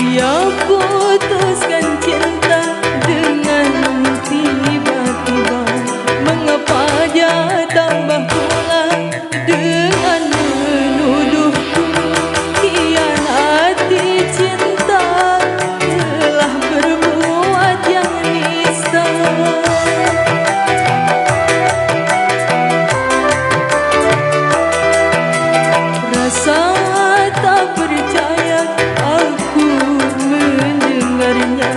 Dia putuskan cinta dengan tiba-tiba. Mengapa dia tambah pula dengan menuduhku khianati cinta, telah berbuat yang nista. Rasa tak percaya aku mendengarnya.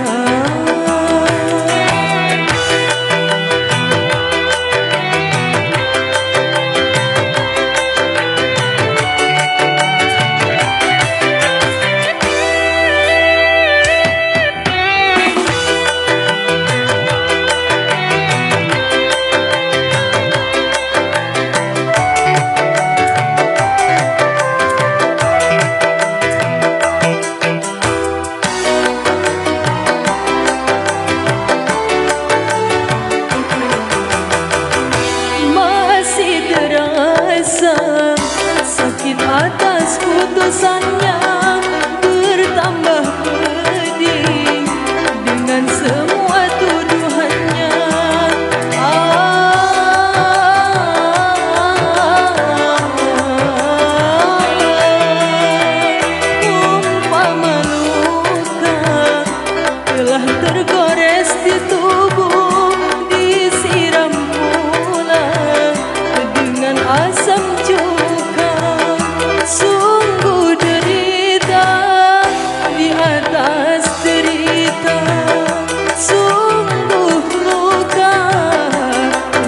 Sakit atas putusannya, bertambah pedih dengan semua tuduhannya. Umpama luka telah tergores di tubuh, disiram pula dengan asam cuka. Sungguh derita di atas derita, sungguh luka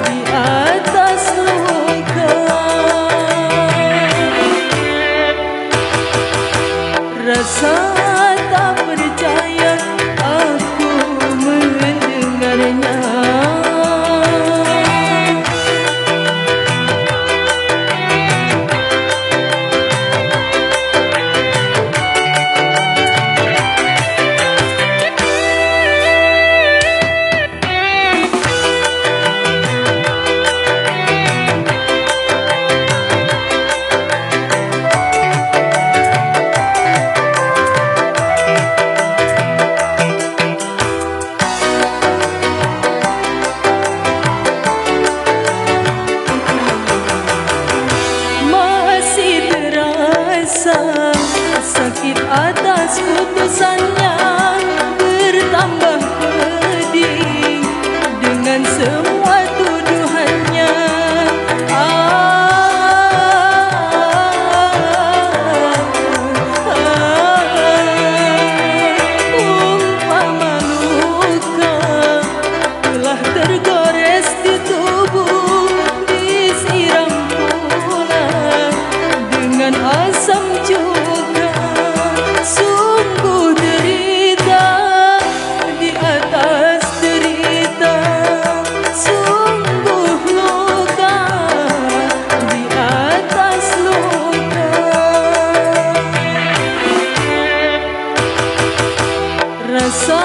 di atas luka. Rasa tak percaya aku mendengarnya. Sakit atas putusannya, bertambah pedih dengan semua tuduhannya. Umpama luka telah tergores di tubuh, disiram pula dengan asam cuka. Sungguh derita di atas derita, sungguh luka di atas luka. Rasa